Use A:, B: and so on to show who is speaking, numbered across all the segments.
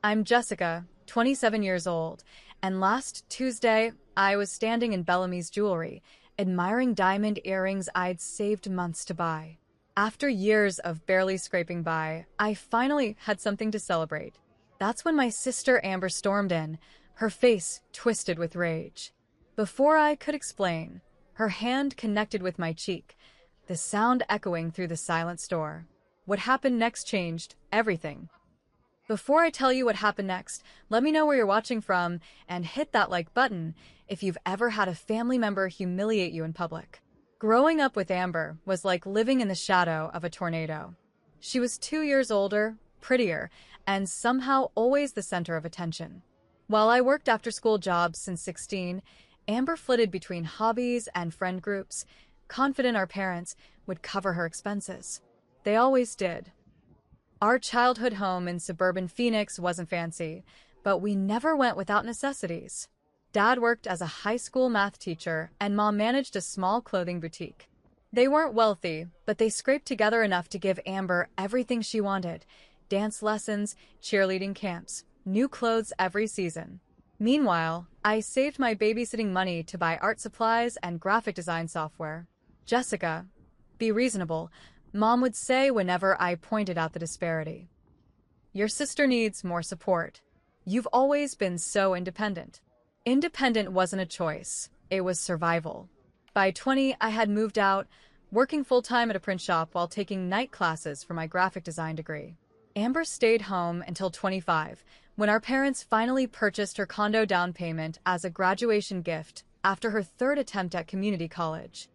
A: I'm Jessica, 27 years old, and last Tuesday I was standing in Bellamy's jewelry, admiring diamond earrings I'd saved months to buy. After years of barely scraping by, I finally had something to celebrate. That's when my sister Amber stormed in, her face twisted with rage. Before I could explain, her hand connected with my cheek, the sound echoing through the silent store. What happened next changed everything. Before I tell you what happened next, let me know where you're watching from and hit that like button if you've ever had a family member humiliate you in public. Growing up with Amber was like living in the shadow of a tornado. She was 2 years older, prettier, and somehow always the center of attention. While I worked after-school jobs since 16, Amber flitted between hobbies and friend groups, confident our parents would cover her expenses. They always did. Our childhood home in suburban Phoenix wasn't fancy, but we never went without necessities. Dad worked as a high school math teacher, and Mom managed a small clothing boutique. They weren't wealthy, but they scraped together enough to give Amber everything she wanted: dance lessons, cheerleading camps, new clothes every season. Meanwhile, I saved my babysitting money to buy art supplies and graphic design software. Jessica, be reasonable, Mom would say whenever I pointed out the disparity. Your sister needs more support. You've always been so independent. Independent wasn't a choice, it was survival. By 20, I had moved out, working full-time at a print shop while taking night classes for my graphic design degree. Amber stayed home until 25, when our parents finally purchased her condo down payment as a graduation gift after her third attempt at community college.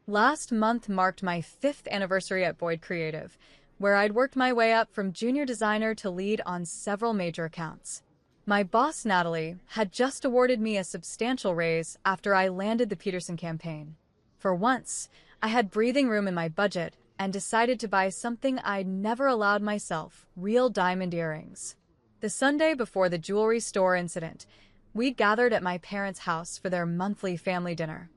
A: Last month marked my 5th anniversary at Boyd Creative, where I'd worked my way up from junior designer to lead on several major accounts. My boss, Natalie, had just awarded me a substantial raise after I landed the Peterson campaign. For once, I had breathing room in my budget and decided to buy something I'd never allowed myself: real diamond earrings. The Sunday before the jewelry store incident, we gathered at my parents' house for their monthly family dinner.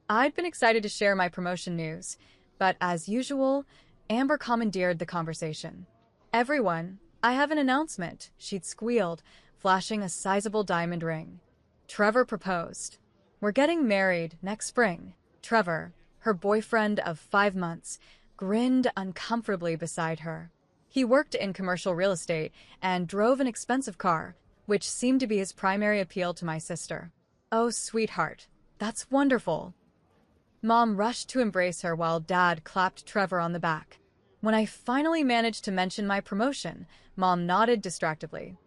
A: I'd been excited to share my promotion news, but as usual, Amber commandeered the conversation. "Everyone, I have an announcement," she'd squealed, flashing a sizable diamond ring. Trevor proposed. "We're getting married next spring." Trevor, her boyfriend of 5 months, grinned uncomfortably beside her. He worked in commercial real estate and drove an expensive car, which seemed to be his primary appeal to my sister. "Oh, sweetheart, that's wonderful." Mom rushed to embrace her while Dad clapped Trevor on the back. When I finally managed to mention my promotion, Mom nodded distractedly.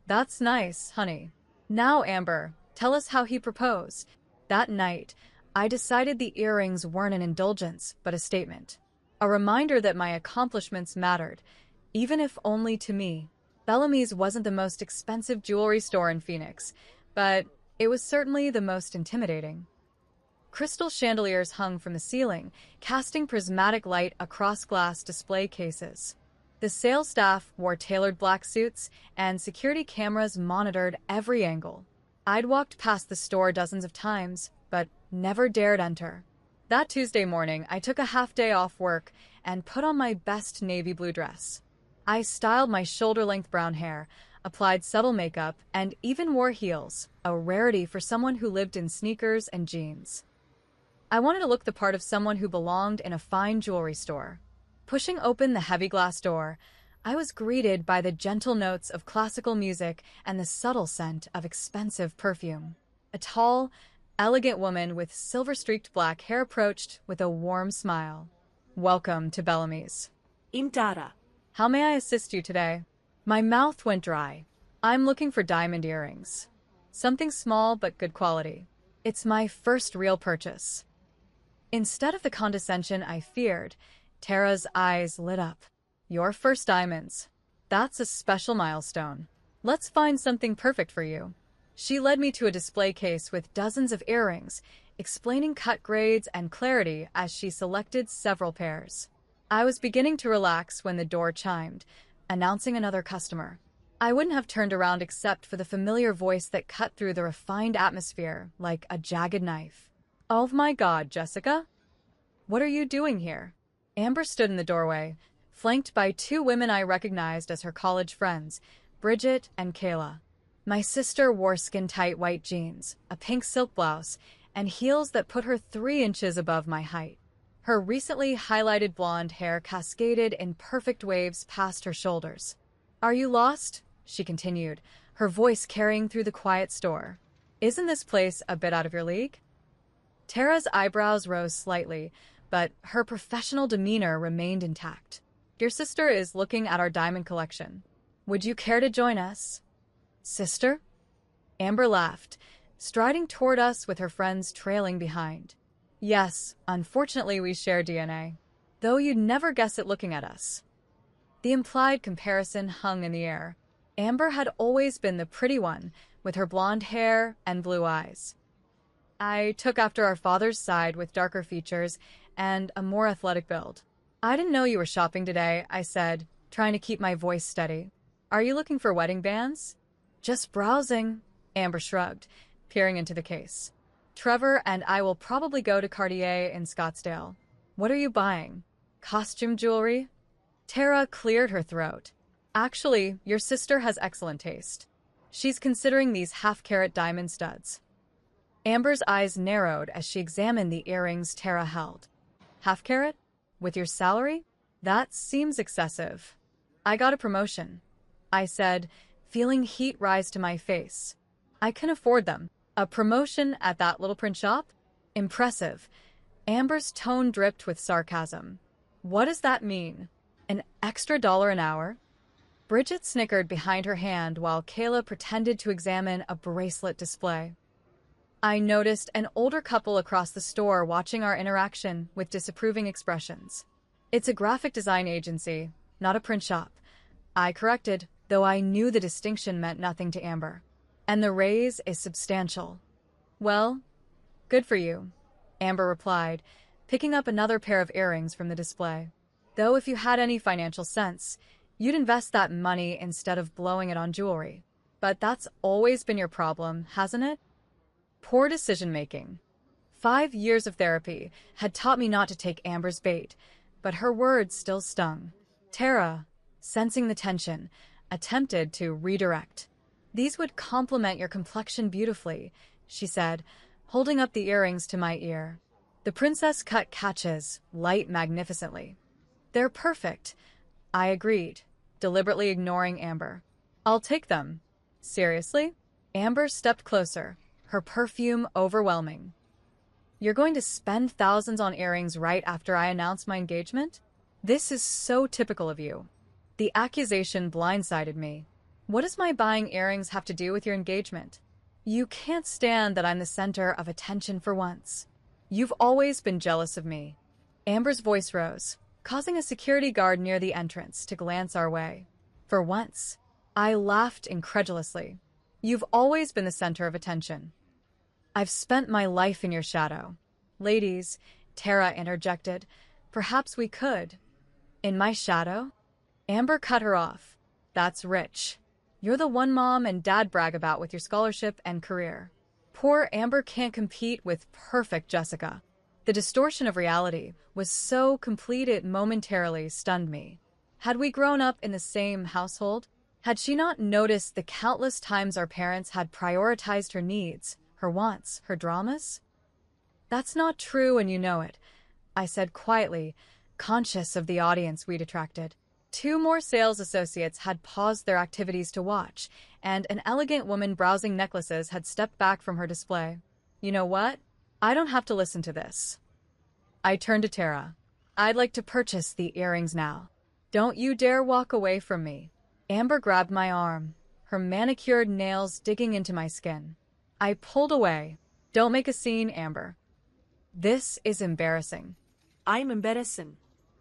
A: "That's nice, honey. Now, Amber, tell us how he proposed." That night, I decided the earrings weren't an indulgence, but a statement. A reminder that my accomplishments mattered, even if only to me. Bellamy's wasn't the most expensive jewelry store in Phoenix, but it was certainly the most intimidating. Crystal chandeliers hung from the ceiling, casting prismatic light across glass display cases. The sales staff wore tailored black suits, and security cameras monitored every angle. I'd walked past the store dozens of times, but never dared enter. That Tuesday morning, I took a half-day off work and put on my best navy blue dress. I styled my shoulder-length brown hair, applied subtle makeup, and even wore heels, a rarity for someone who lived in sneakers and jeans. I wanted to look the part of someone who belonged in a fine jewelry store. Pushing open the heavy glass door, I was greeted by the gentle notes of classical music and the subtle scent of expensive perfume. A tall, elegant woman with silver-streaked black hair approached with a warm smile. "Welcome to Bellamy's.
B: Imdara.
A: How may I assist you today?" My mouth went dry. "I'm looking for diamond earrings. Something small but good quality. It's my first real purchase." Instead of the condescension I feared, Tara's eyes lit up. "Your first diamonds. That's a special milestone. Let's find something perfect for you." She led me to a display case with dozens of earrings, explaining cut grades and clarity as she selected several pairs. I was beginning to relax when the door chimed, announcing another customer. I wouldn't have turned around except for the familiar voice that cut through the refined atmosphere like a jagged knife. "Oh my God, Jessica? What are you doing here?" Amber stood in the doorway, flanked by 2 women I recognized as her college friends, Bridget and Kayla. My sister wore skin-tight white jeans, a pink silk blouse, and heels that put her 3 inches above my height. Her recently highlighted blonde hair cascaded in perfect waves past her shoulders. "Are you lost?" she continued, her voice carrying through the quiet store. "Isn't this place a bit out of your league?" Tara's eyebrows rose slightly, but her professional demeanor remained intact. "Your sister is looking at our diamond collection. Would you care to join us?" "Sister?" Amber laughed, striding toward us with her friends trailing behind. "Yes, unfortunately we share DNA, though you'd never guess it looking at us." The implied comparison hung in the air. Amber had always been the pretty one, with her blonde hair and blue eyes. I took after our father's side with darker features and a more athletic build. "I didn't know you were shopping today," I said, trying to keep my voice steady. "Are you looking for wedding bands?" "Just browsing," Amber shrugged, peering into the case. "Trevor and I will probably go to Cartier in Scottsdale." "What are you buying? Costume jewelry?" Tara cleared her throat. "Actually, your sister has excellent taste. She's considering these half-carat diamond studs." Amber's eyes narrowed as she examined the earrings Tara held. "Half-carat? With your salary? That seems excessive." "I got a promotion," I said, feeling heat rise to my face. "I can afford them." "A promotion at that little print shop? Impressive." Amber's tone dripped with sarcasm. "What does that mean? An extra $1 an hour?" Bridget snickered behind her hand while Kayla pretended to examine a bracelet display. I noticed an older couple across the store watching our interaction with disapproving expressions. "It's a graphic design agency, not a print shop," I corrected, though I knew the distinction meant nothing to Amber. "And the raise is substantial." "Well, good for you," Amber replied, picking up another pair of earrings from the display. "Though if you had any financial sense, you'd invest that money instead of blowing it on jewelry. But that's always been your problem, hasn't it?" Poor decision-making. 5 years of therapy had taught me not to take Amber's bait, but her words still stung. Tara, sensing the tension, attempted to redirect. "These would complement your complexion beautifully," she said, holding up the earrings to my ear. "The princess-cut catches light magnificently." "They're perfect," I agreed, deliberately ignoring Amber. "I'll take them." "Seriously?" Amber stepped closer, her perfume overwhelming. "You're going to spend thousands on earrings right after I announce my engagement? This is so typical of you." The accusation blindsided me. "What does my buying earrings have to do with your engagement? You can't stand that I'm the center of attention for once. You've always been jealous of me." Amber's voice rose, causing a security guard near the entrance to glance our way. "For once." I laughed incredulously. "You've always been the center of attention." "I've spent my life in your shadow." "Ladies," Tara interjected, "perhaps we could." "In my shadow?" Amber cut her off. "That's rich. You're the one mom and dad brag about with your scholarship and career. Poor Amber can't compete with perfect Jessica." The distortion of reality was so complete it momentarily stunned me. Had we grown up in the same household? Had she not noticed the countless times our parents had prioritized her needs, her wants, her dramas? "That's not true and you know it," I said quietly, conscious of the audience we'd attracted. 2 more sales associates had paused their activities to watch, and an elegant woman browsing necklaces had stepped back from her display. "You know what? I don't have to listen to this." I turned to Tara. "I'd like to purchase the earrings now. Don't you dare walk away from me." Amber grabbed my arm, her manicured nails digging into my skin. I pulled away. "Don't make a scene, Amber. This is embarrassing."
B: "I'm embarrassing."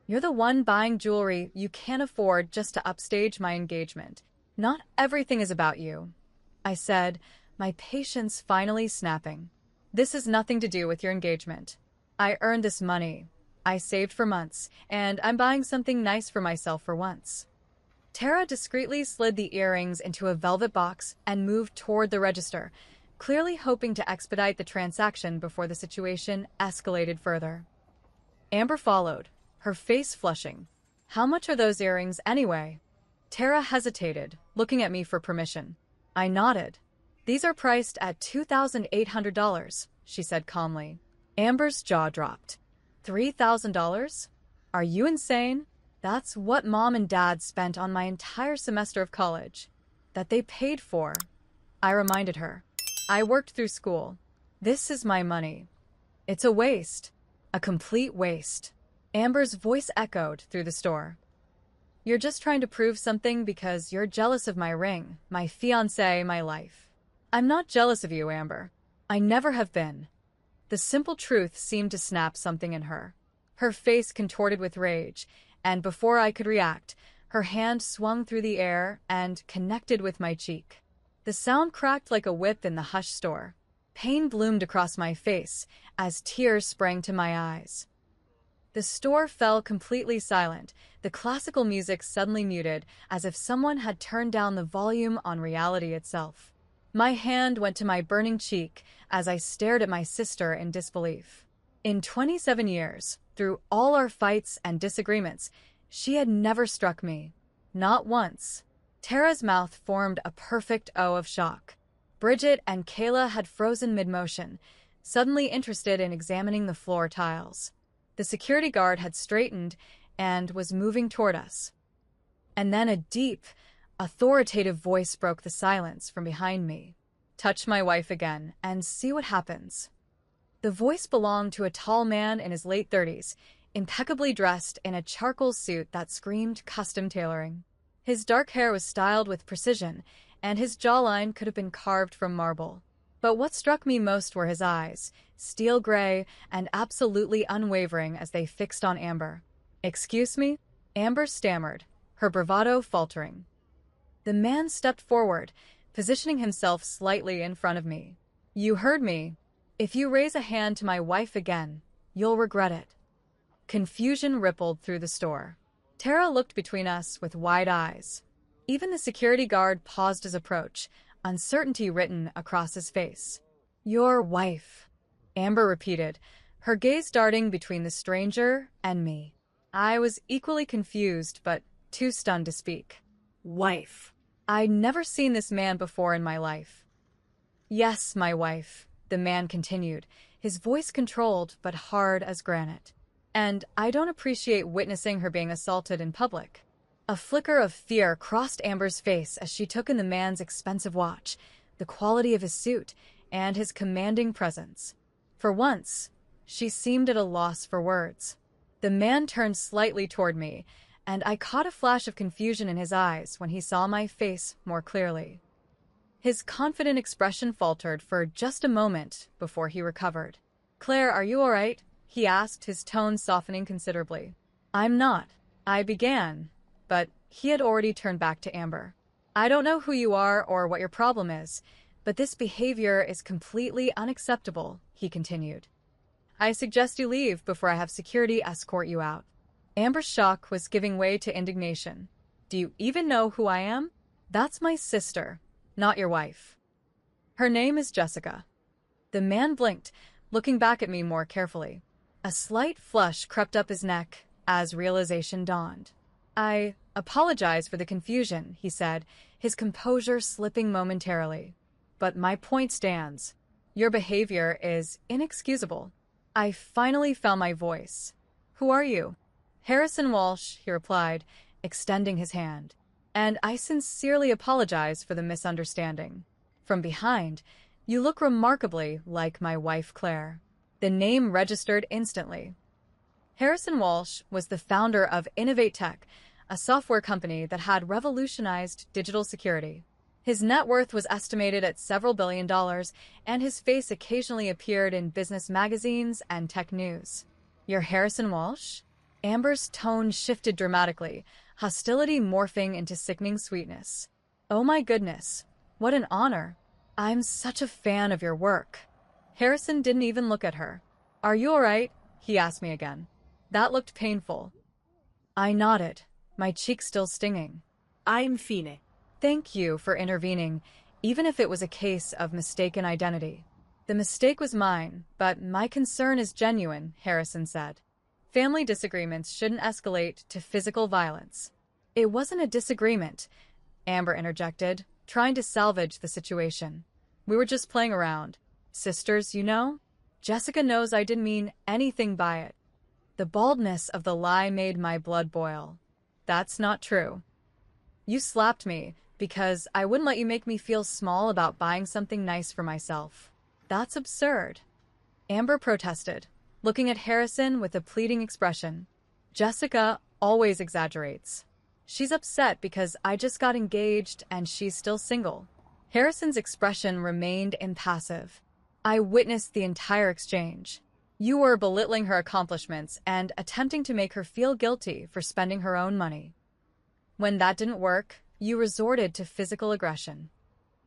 A: "You're the one buying jewelry you can't afford just to upstage my engagement. Not everything is about you," I said, my patience finally snapping. "This has nothing to do with your engagement. I earned this money. I saved for months, and I'm buying something nice for myself for once." Tara discreetly slid the earrings into a velvet box and moved toward the register, clearly hoping to expedite the transaction before the situation escalated further. Amber followed, her face flushing. "How much are those earrings anyway?" Tara hesitated, looking at me for permission. I nodded. These are priced at $2,800, she said calmly. Amber's jaw dropped. $3,000? Are you insane? That's what Mom and Dad spent on my entire semester of college. That they paid for. I reminded her. I worked through school. This is my money. It's a waste. A complete waste. Amber's voice echoed through the store. You're just trying to prove something because you're jealous of my ring, my fiancé, my life. I'm not jealous of you, Amber. I never have been. The simple truth seemed to snap something in her. Her face contorted with rage, and before I could react, her hand swung through the air and connected with my cheek. The sound cracked like a whip in the hushed store. Pain bloomed across my face as tears sprang to my eyes. The store fell completely silent, the classical music suddenly muted, as if someone had turned down the volume on reality itself. My hand went to my burning cheek as I stared at my sister in disbelief. In 27 years, through all our fights and disagreements, she had never struck me. Not once. Tara's mouth formed a perfect O of shock. Bridget and Kayla had frozen mid-motion, suddenly interested in examining the floor tiles. The security guard had straightened and was moving toward us. And then a deep, authoritative voice broke the silence from behind me. Touch my wife again and see what happens. The voice belonged to a tall man in his late 30s, impeccably dressed in a charcoal suit that screamed custom tailoring. His dark hair was styled with precision, and his jawline could have been carved from marble. But what struck me most were his eyes, steel gray and absolutely unwavering as they fixed on Amber. "Excuse me?" Amber stammered, her bravado faltering. The man stepped forward, positioning himself slightly in front of me. "You heard me. If you raise a hand to my wife again, you'll regret it." Confusion rippled through the store. Tara looked between us with wide eyes. Even the security guard paused his approach, uncertainty written across his face. "Your wife," Amber repeated, her gaze darting between the stranger and me. I was equally confused, but too stunned to speak. Wife. I'd never seen this man before in my life. "Yes, my wife," the man continued, his voice controlled but hard as granite. "And I don't appreciate witnessing her being assaulted in public." A flicker of fear crossed Amber's face as she took in the man's expensive watch, the quality of his suit, and his commanding presence. For once, she seemed at a loss for words. The man turned slightly toward me, and I caught a flash of confusion in his eyes when he saw my face more clearly. His confident expression faltered for just a moment before he recovered. "Claire, are you all right?" he asked, his tone softening considerably. "I'm not," I began, but he had already turned back to Amber. "I don't know who you are or what your problem is, but this behavior is completely unacceptable," he continued. "I suggest you leave before I have security escort you out." Amber's shock was giving way to indignation. "Do you even know who I am? That's my sister, not your wife. Her name is Jessica." The man blinked, looking back at me more carefully. A slight flush crept up his neck as realization dawned. "I apologize for the confusion," he said, his composure slipping momentarily. "But my point stands. Your behavior is inexcusable." I finally found my voice. "Who are you?" "Harrison Walsh," he replied, extending his hand. "And I sincerely apologize for the misunderstanding. From behind, you look remarkably like my wife Claire." The name registered instantly. Harrison Walsh was the founder of Innovate Tech, a software company that had revolutionized digital security. His net worth was estimated at several $billions, and his face occasionally appeared in business magazines and tech news. "You're Harrison Walsh?" Amber's tone shifted dramatically, hostility morphing into sickening sweetness. "Oh my goodness, what an honor. I'm such a fan of your work." Harrison didn't even look at her. "Are you all right?" he asked me again. That looked painful. I nodded, my cheek still stinging.
B: "I'm fine."
A: "Thank you for intervening, even if it was a case of mistaken identity." "The mistake was mine, but my concern is genuine," Harrison said. "Family disagreements shouldn't escalate to physical violence." It wasn't a disagreement, Amber interjected, trying to salvage the situation. We were just playing around. Sisters, you know? Jessica knows I didn't mean anything by it. The baldness of the lie made my blood boil. That's not true. You slapped me because I wouldn't let you make me feel small about buying something nice for myself. That's absurd. Amber protested, looking at Harrison with a pleading expression. Jessica always exaggerates. She's upset because I just got engaged and she's still single. Harrison's expression remained impassive. I witnessed the entire exchange. You were belittling her accomplishments and attempting to make her feel guilty for spending her own money. When that didn't work, you resorted to physical aggression.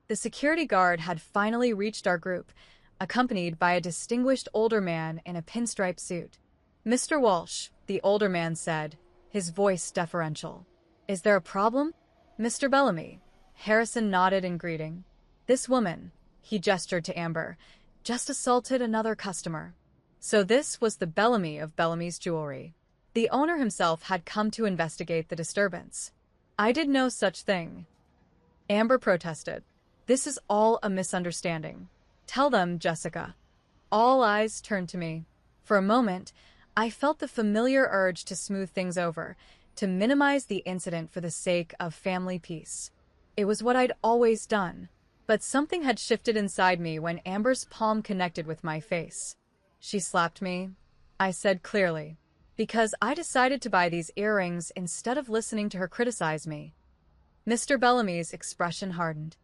A: The security guard had finally reached our group, accompanied by a distinguished older man in a pinstripe suit. Mr. Walsh, the older man said, his voice deferential. Is there a problem? Mr. Bellamy. Harrison nodded in greeting. This woman, he gestured to Amber, just assaulted another customer. So this was the Bellamy of Bellamy's Jewelry. The owner himself had come to investigate the disturbance. I did no such thing. Amber protested. This is all a misunderstanding. Tell them, Jessica. All eyes turned to me. For a moment, I felt the familiar urge to smooth things over, to minimize the incident for the sake of family peace. It was what I'd always done. But something had shifted inside me when Amber's palm connected with my face. She slapped me, I said clearly, because I decided to buy these earrings instead of listening to her criticize me. Mr. Bellamy's expression hardened.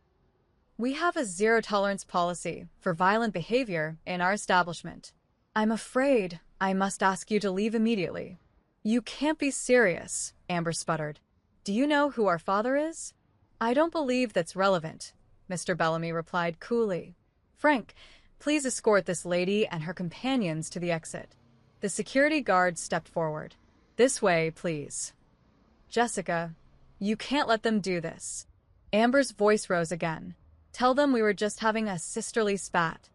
A: We have a zero-tolerance policy for violent behavior in our establishment. I'm afraid I must ask you to leave immediately. You can't be serious, Amber sputtered. Do you know who our father is? I don't believe that's relevant, Mr. Bellamy replied coolly. Frank, please escort this lady and her companions to the exit. The security guard stepped forward. This way, please. Jessica, you can't let them do this. Amber's voice rose again. Tell them we were just having a sisterly spat.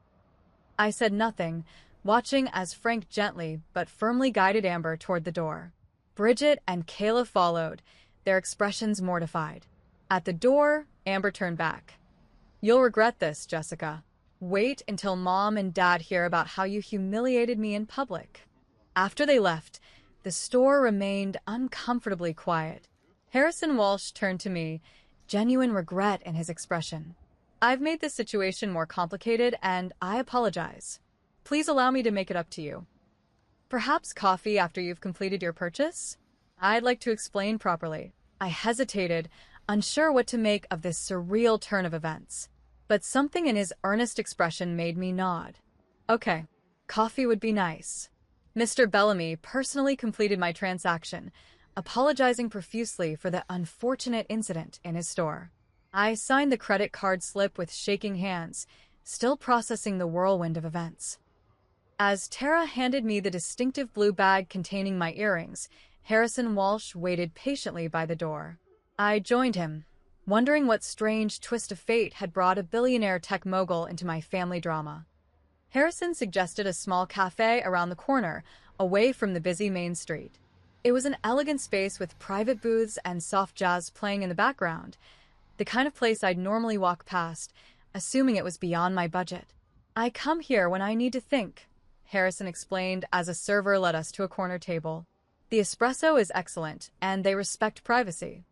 A: I said nothing, watching as Frank gently but firmly guided Amber toward the door. Bridget and Kayla followed, their expressions mortified. At the door, Amber turned back. You'll regret this, Jessica. Wait until Mom and Dad hear about how you humiliated me in public. After they left, the store remained uncomfortably quiet. Harrison Walsh turned to me, genuine regret in his expression. I've made this situation more complicated, and I apologize. Please allow me to make it up to you. Perhaps coffee after you've completed your purchase? I'd like to explain properly. I hesitated, unsure what to make of this surreal turn of events. But something in his earnest expression made me nod. Okay, coffee would be nice. Mr. Bellamy personally completed my transaction, apologizing profusely for the unfortunate incident in his store. I signed the credit card slip with shaking hands, still processing the whirlwind of events. As Tara handed me the distinctive blue bag containing my earrings, Harrison Walsh waited patiently by the door. I joined him, wondering what strange twist of fate had brought a billionaire tech mogul into my family drama. Harrison suggested a small cafe around the corner, away from the busy main street. It was an elegant space with private booths and soft jazz playing in the background, the kind of place I'd normally walk past, assuming it was beyond my budget. I come here when I need to think, Harrison explained as a server led us to a corner table. The espresso is excellent, and they respect privacy.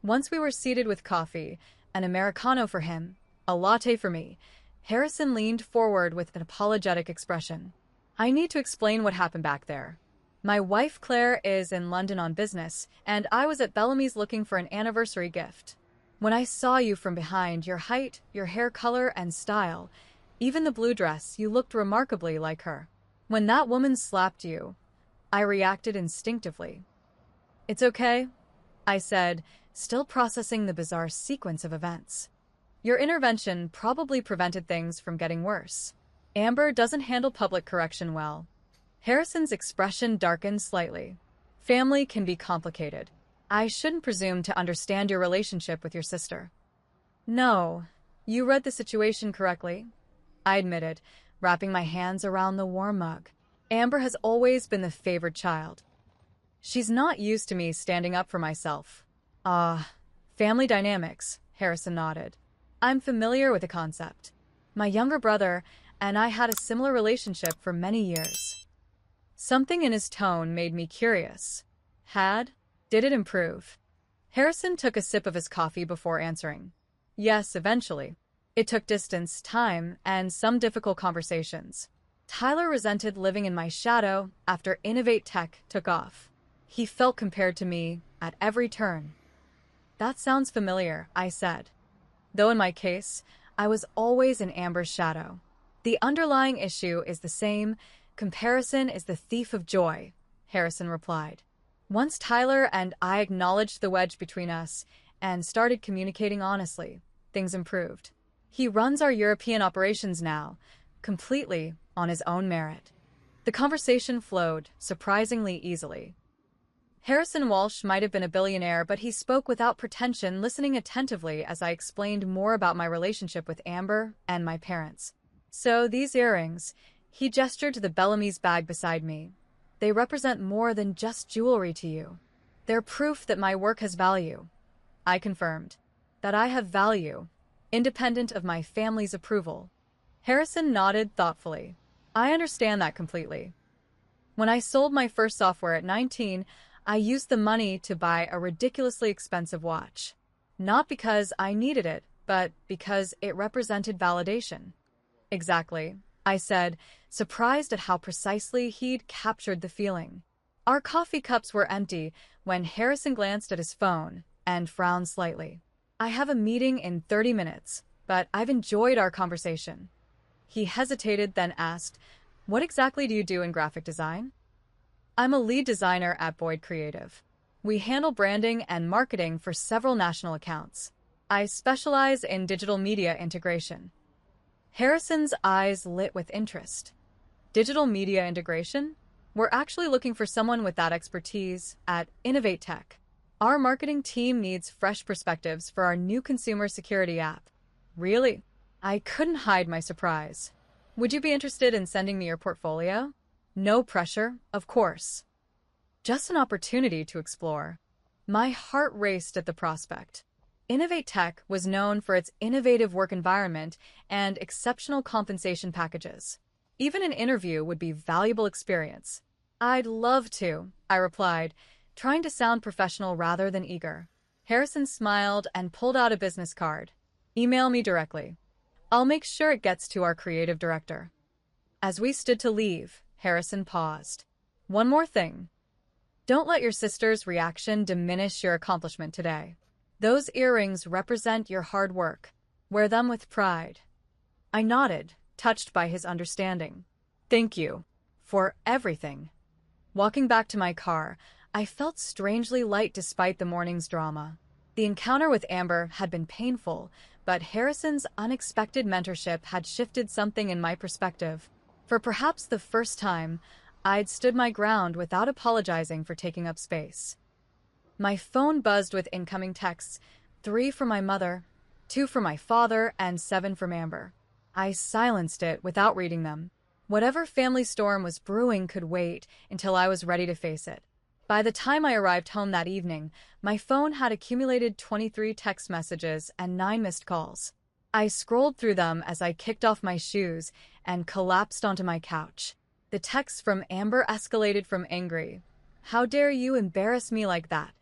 A: Once we were seated with coffee, an Americano for him, a latte for me, Harrison leaned forward with an apologetic expression. I need to explain what happened back there. My wife Claire is in London on business, and I was at Bellamy's looking for an anniversary gift. When I saw you from behind, your height, your hair color, and style, even the blue dress, you looked remarkably like her. When that woman slapped you, I reacted instinctively. It's okay, I said, still processing the bizarre sequence of events. Your intervention probably prevented things from getting worse. Amber doesn't handle public correction well. Harrison's expression darkened slightly. Family can be complicated. I shouldn't presume to understand your relationship with your sister. No, you read the situation correctly, I admitted, wrapping my hands around the warm mug. Amber has always been the favored child. She's not used to me standing up for myself, Ah, family dynamics, Harrison nodded. I'm familiar with the concept. My younger brother and I had a similar relationship for many years. Something in his tone made me curious. Had? Did it improve? Harrison took a sip of his coffee before answering. Yes, eventually. It took distance, time, and some difficult conversations. Tyler resented living in my shadow after Innovate Tech took off. He felt compared to me at every turn. That sounds familiar, I said. Though in my case, I was always in Amber's shadow. The underlying issue is the same. Comparison is the thief of joy, Harrison replied. Once Tyler and I acknowledged the wedge between us and started communicating honestly, things improved. He runs our European operations now, completely on his own merit. The conversation flowed surprisingly easily. Harrison Walsh might have been a billionaire, but he spoke without pretension, listening attentively as I explained more about my relationship with Amber and my parents. So these earrings, he gestured to the Bellamy's bag beside me. They represent more than just jewelry to you. They're proof that my work has value. I confirmed that I have value, independent of my family's approval. Harrison nodded thoughtfully. I understand that completely. When I sold my first software at 19, I used the money to buy a ridiculously expensive watch. Not because I needed it, but because it represented validation. Exactly, I said, surprised at how precisely he'd captured the feeling. Our coffee cups were empty when Harrison glanced at his phone and frowned slightly. I have a meeting in 30 minutes, but I've enjoyed our conversation. He hesitated, then asked, "What exactly do you do in graphic design?" I'm a lead designer at Boyd Creative. We handle branding and marketing for several national accounts. I specialize in digital media integration. Harrison's eyes lit with interest. Digital media integration? We're actually looking for someone with that expertise at Innovate Tech. Our marketing team needs fresh perspectives for our new consumer security app. Really? I couldn't hide my surprise. Would you be interested in sending me your portfolio? No pressure, of course. Just an opportunity to explore. My heart raced at the prospect. Innovate Tech was known for its innovative work environment and exceptional compensation packages. Even an interview would be valuable experience. I'd love to, I replied, trying to sound professional rather than eager. Harrison smiled and pulled out a business card. Email me directly. I'll make sure it gets to our creative director. As we stood to leave, Harrison paused. One more thing. Don't let your sister's reaction diminish your accomplishment today. Those earrings represent your hard work. Wear them with pride. I nodded, touched by his understanding. Thank you for everything. Walking back to my car, I felt strangely light despite the morning's drama. The encounter with Amber had been painful, but Harrison's unexpected mentorship had shifted something in my perspective. For perhaps the first time, I'd stood my ground without apologizing for taking up space. My phone buzzed with incoming texts, 3 from my mother, 2 from my father, and 7 from Amber. I silenced it without reading them. Whatever family storm was brewing could wait until I was ready to face it. By the time I arrived home that evening, my phone had accumulated 23 text messages and 9 missed calls. I scrolled through them as I kicked off my shoes and collapsed onto my couch. The texts from Amber escalated from angry, "How dare you embarrass me like that?"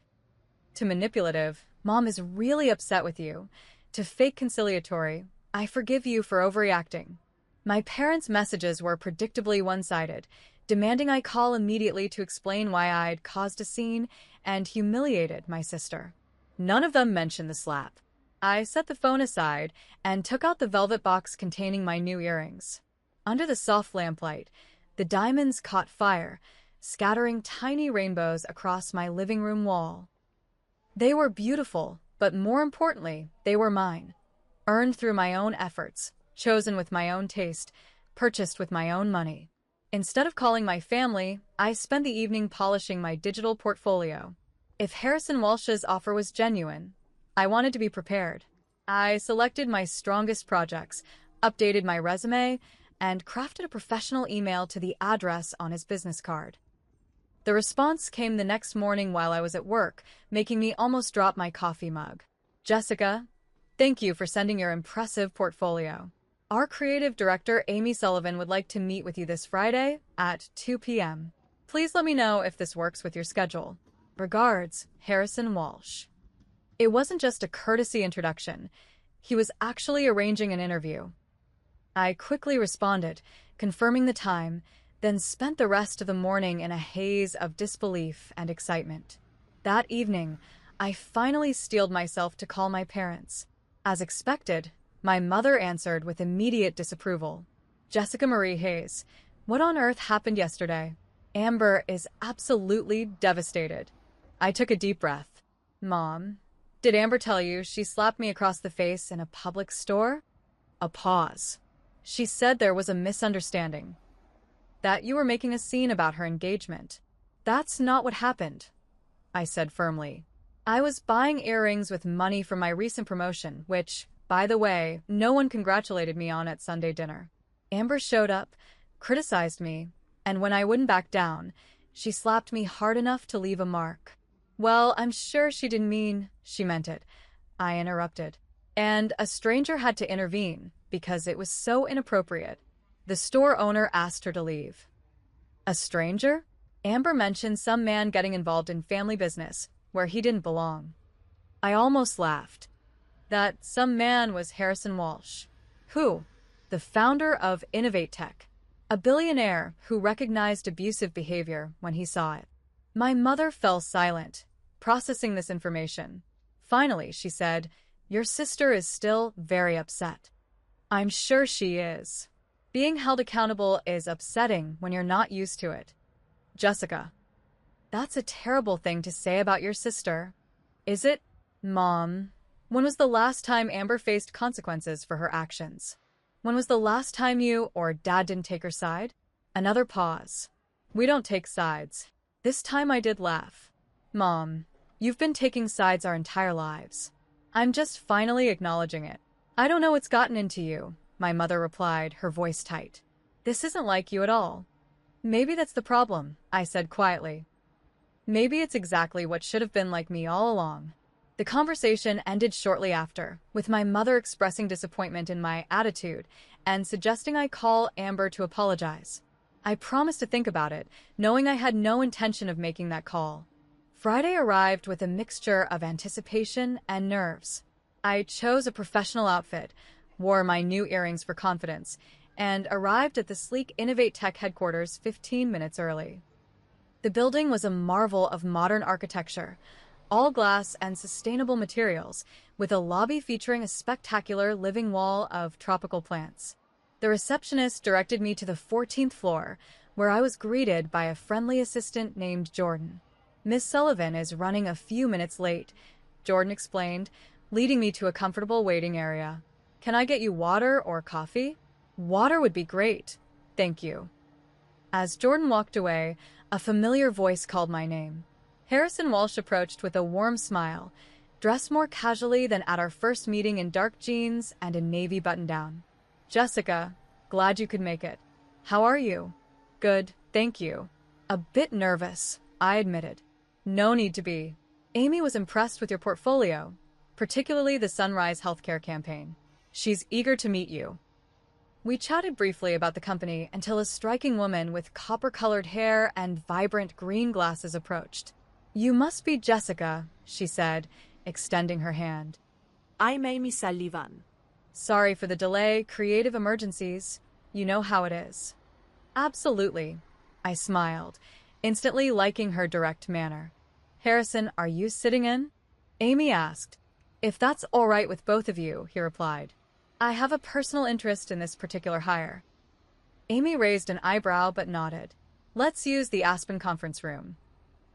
A: to manipulative, "Mom is really upset with you," to fake conciliatory, "I forgive you for overreacting." My parents' messages were predictably one-sided, demanding I call immediately to explain why I'd caused a scene and humiliated my sister. None of them mentioned the slap. I set the phone aside and took out the velvet box containing my new earrings. Under the soft lamplight, the diamonds caught fire, scattering tiny rainbows across my living room wall. They were beautiful, but more importantly, they were mine. Earned through my own efforts, chosen with my own taste, purchased with my own money. Instead of calling my family, I spent the evening polishing my digital portfolio. If Harrison Walsh's offer was genuine, I wanted to be prepared. I selected my strongest projects, updated my resume, and crafted a professional email to the address on his business card. The response came the next morning while I was at work, making me almost drop my coffee mug. Jessica, thank you for sending your impressive portfolio. Our creative director, Amy Sullivan, would like to meet with you this Friday at 2 p.m. Please let me know if this works with your schedule. Regards, Harrison Walsh. It wasn't just a courtesy introduction. He was actually arranging an interview. I quickly responded, confirming the time, then spent the rest of the morning in a haze of disbelief and excitement. That evening, I finally steeled myself to call my parents. As expected, my mother answered with immediate disapproval. Jessica Marie Hayes, what on earth happened yesterday? Amber is absolutely devastated. I took a deep breath. Mom, did Amber tell you she slapped me across the face in a public store? A pause. She said there was a misunderstanding. That you were making a scene about her engagement. That's not what happened, I said firmly. I was buying earrings with money from my recent promotion, which, by the way, no one congratulated me on at Sunday dinner. Amber showed up, criticized me, and when I wouldn't back down, she slapped me hard enough to leave a mark. Well, I'm sure she didn't mean she meant it, I interrupted. And a stranger had to intervene because it was so inappropriate. The store owner asked her to leave. A stranger? Amber mentioned some man getting involved in family business where he didn't belong. I almost laughed. That some man was Harrison Walsh. Who? The founder of Innovate Tech, a billionaire who recognized abusive behavior when he saw it. My mother fell silent, processing this information. Finally, she said, "Your sister is still very upset." I'm sure she is. Being held accountable is upsetting when you're not used to it. Jessica, that's a terrible thing to say about your sister. Is it? Mom, when was the last time Amber faced consequences for her actions? When was the last time you or Dad didn't take her side? Another pause. We don't take sides. This time I did laugh. Mom, you've been taking sides our entire lives. I'm just finally acknowledging it. I don't know what's gotten into you, my mother replied, her voice tight. This isn't like you at all. Maybe that's the problem, I said quietly. Maybe it's exactly what should have been like me all along. The conversation ended shortly after, with my mother expressing disappointment in my attitude and suggesting I call Amber to apologize. I promised to think about it, knowing I had no intention of making that call. Friday arrived with a mixture of anticipation and nerves. I chose a professional outfit, wore my new earrings for confidence, and arrived at the sleek Innovate Tech headquarters 15 minutes early. The building was a marvel of modern architecture, all glass and sustainable materials, with a lobby featuring a spectacular living wall of tropical plants. The receptionist directed me to the 14th floor, where I was greeted by a friendly assistant named Jordan. Miss Sullivan is running a few minutes late, Jordan explained, leading me to a comfortable waiting area. Can I get you water or coffee? Water would be great, thank you. As Jordan walked away, a familiar voice called my name. Harrison Walsh approached with a warm smile, dressed more casually than at our first meeting in dark jeans and a navy button-down. Jessica, glad you could make it. How are you? Good, thank you. A bit nervous, I admitted. No need to be. Amy was impressed with your portfolio, particularly the Sunrise Healthcare campaign. She's eager to meet you. We chatted briefly about the company until a striking woman with copper-colored hair and vibrant green glasses approached. You must be Jessica, she said, extending her hand.
B: I'm Amy Sullivan.
A: Sorry for the delay, creative emergencies. You know how it is. Absolutely, I smiled, instantly liking her direct manner. Harrison, are you sitting in? Amy asked. If that's all right with both of you, he replied. I have a personal interest in this particular hire. Amy raised an eyebrow but nodded. Let's use the Aspen conference room.